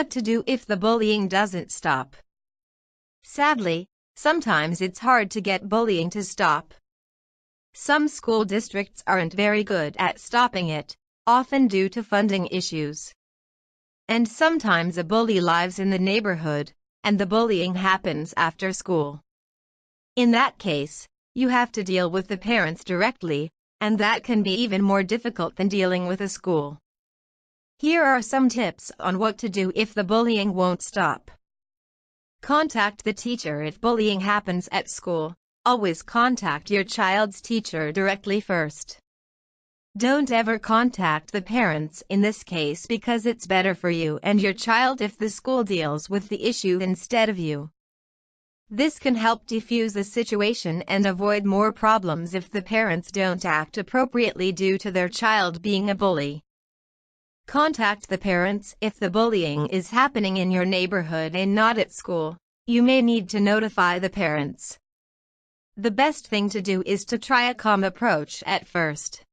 What to do if the bullying doesn't stop? Sadly, sometimes it's hard to get bullying to stop. Some school districts aren't very good at stopping it, often due to funding issues. And sometimes a bully lives in the neighborhood, and the bullying happens after school. In that case, you have to deal with the parents directly, and that can be even more difficult than dealing with a school. Here are some tips on what to do if the bullying won't stop. Contact the teacher if bullying happens at school. Always contact your child's teacher directly first. Don't ever contact the parents in this case because it's better for you and your child if the school deals with the issue instead of you. This can help defuse the situation and avoid more problems if the parents don't act appropriately due to their child being a bully. Contact the parents if the bullying is happening in your neighborhood and not at school. You may need to notify the parents. The best thing to do is to try a calm approach at first.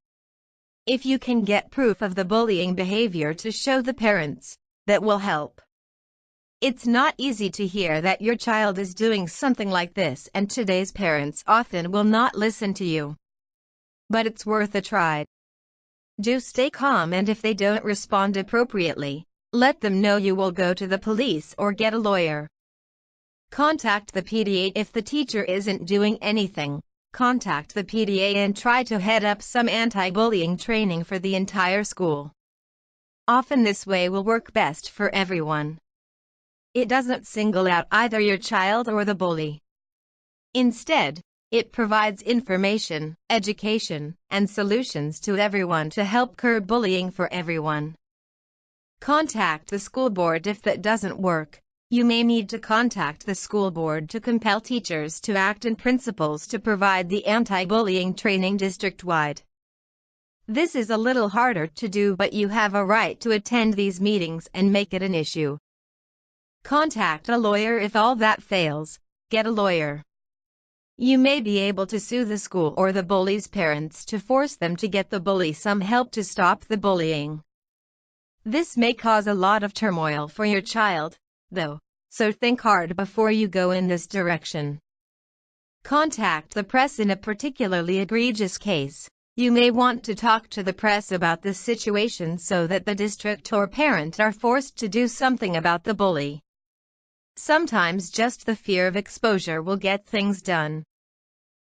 If you can get proof of the bullying behavior to show the parents, that will help. It's not easy to hear that your child is doing something like this, and today's parents often will not listen to you. But it's worth a try. Do stay calm, and if they don't respond appropriately, let them know you will go to the police or get a lawyer. Contact the PTA if the teacher isn't doing anything. Contact the PTA and try to head up some anti-bullying training for the entire school. Often this way will work best for everyone. It doesn't single out either your child or the bully. Instead, it provides information, education, and solutions to everyone to help curb bullying for everyone. Contact the school board if that doesn't work. You may need to contact the school board to compel teachers to act and principals to provide the anti-bullying training district-wide. This is a little harder to do, but you have a right to attend these meetings and make it an issue. Contact a lawyer if all that fails. Get a lawyer. You may be able to sue the school or the bully's parents to force them to get the bully some help to stop the bullying. This may cause a lot of turmoil for your child, though, so think hard before you go in this direction. Contact the press in a particularly egregious case. You may want to talk to the press about this situation so that the district or parent are forced to do something about the bully. Sometimes just the fear of exposure will get things done.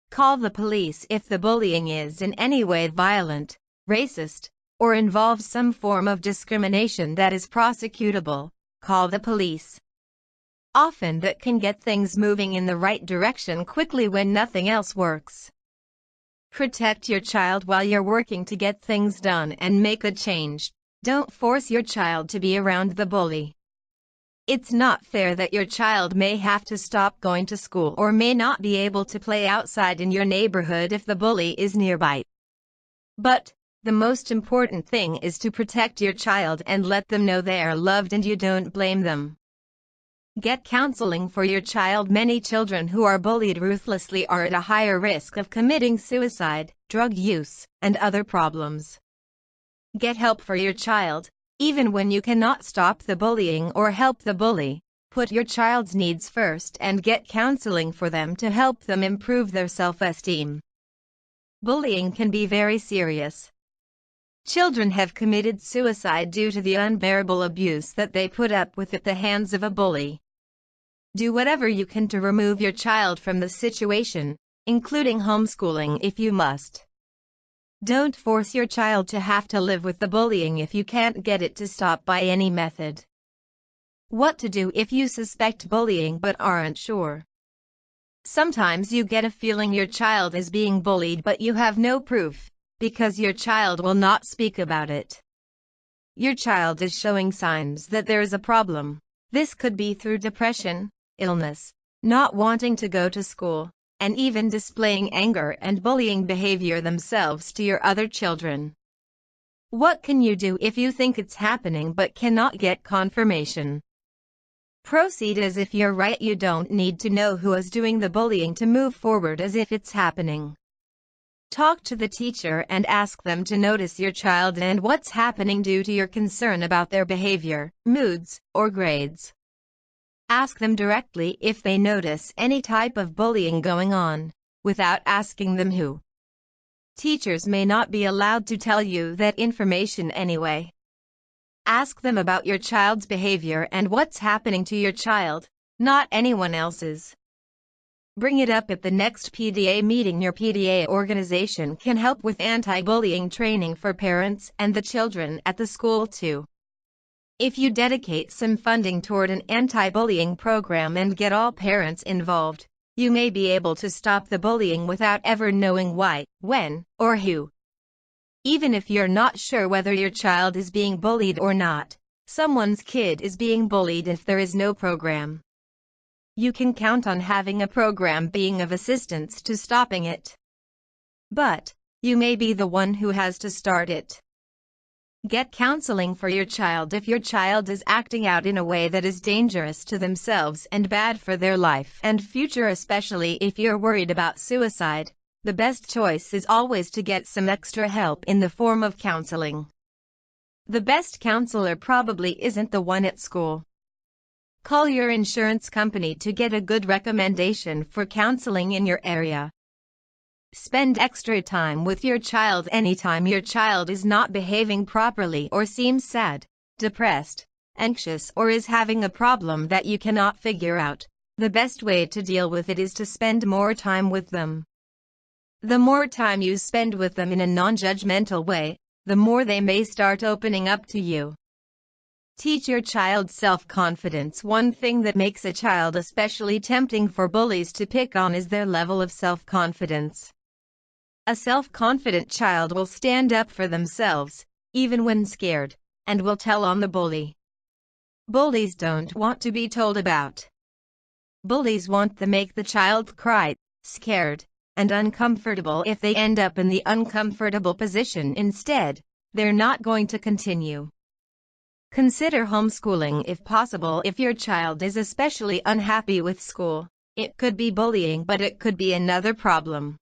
Call the police if the bullying is in any way violent, racist, or involves some form of discrimination that is prosecutable. Call the police. Often that can get things moving in the right direction quickly when nothing else works. Protect your child while you're working to get things done and make a change. Don't force your child to be around the bully. It's not fair that your child may have to stop going to school or may not be able to play outside in your neighborhood if the bully is nearby. But the most important thing is to protect your child and let them know they are loved and you don't blame them. Get counseling for your child. Many children who are bullied ruthlessly are at a higher risk of committing suicide, drug use, and other problems. Get help for your child. Even when you cannot stop the bullying or help the bully, put your child's needs first and get counseling for them to help them improve their self-esteem. Bullying can be very serious. Children have committed suicide due to the unbearable abuse that they put up with at the hands of a bully. Do whatever you can to remove your child from the situation, including homeschooling if you must. Don't force your child to have to live with the bullying if you can't get it to stop by any method. What to do if you suspect bullying but aren't sure? Sometimes you get a feeling your child is being bullied but you have no proof, because your child will not speak about it. Your child is showing signs that there is a problem. This could be through depression, illness, not wanting to go to school, and even displaying anger and bullying behavior themselves to your other children. What can you do if you think it's happening but cannot get confirmation? Proceed as if you're right. You don't need to know who is doing the bullying to move forward as if it's happening. Talk to the teacher and ask them to notice your child and what's happening due to your concern about their behavior, moods, or grades. Ask them directly if they notice any type of bullying going on, without asking them who. Teachers may not be allowed to tell you that information anyway. Ask them about your child's behavior and what's happening to your child, not anyone else's. Bring it up at the next PTA meeting. Your PTA organization can help with anti-bullying training for parents and the children at the school too. If you dedicate some funding toward an anti-bullying program and get all parents involved, you may be able to stop the bullying without ever knowing why, when, or who. Even if you're not sure whether your child is being bullied or not, someone's kid is being bullied if there is no program. You can count on having a program being of assistance to stopping it. But you may be the one who has to start it. Get counseling for your child if your child is acting out in a way that is dangerous to themselves and bad for their life and future, especially if you're worried about suicide. The best choice is always to get some extra help in the form of counseling. The best counselor probably isn't the one at school. Call your insurance company to get a good recommendation for counseling in your area. Spend extra time with your child anytime your child is not behaving properly or seems sad, depressed, anxious, or is having a problem that you cannot figure out. The best way to deal with it is to spend more time with them. The more time you spend with them in a non-judgmental way, the more they may start opening up to you. Teach your child self-confidence. One thing that makes a child especially tempting for bullies to pick on is their level of self-confidence. A self-confident child will stand up for themselves, even when scared, and will tell on the bully. Bullies don't want to be told about. Bullies want to make the child cry, scared, and uncomfortable. If they end up in the uncomfortable position instead, they're not going to continue. Consider homeschooling if possible. If your child is especially unhappy with school, it could be bullying, but it could be another problem.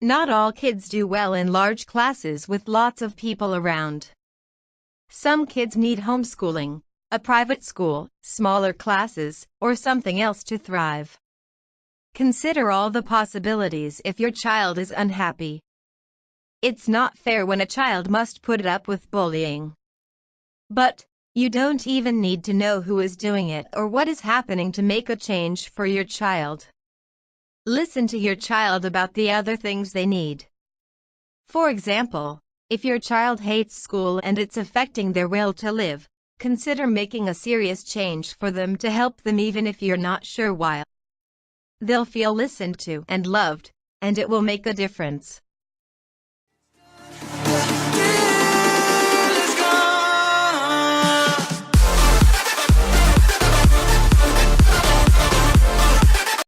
Not all kids do well in large classes with lots of people around. Some kids need homeschooling, a private school, smaller classes, or something else to thrive. Consider all the possibilities if your child is unhappy. It's not fair when a child must put up with bullying. But you don't even need to know who is doing it or what is happening to make a change for your child. Listen to your child about the other things they need. For example, if your child hates school and it's affecting their will to live, consider making a serious change for them to help them even if you're not sure why. They'll feel listened to and loved, and it will make a difference.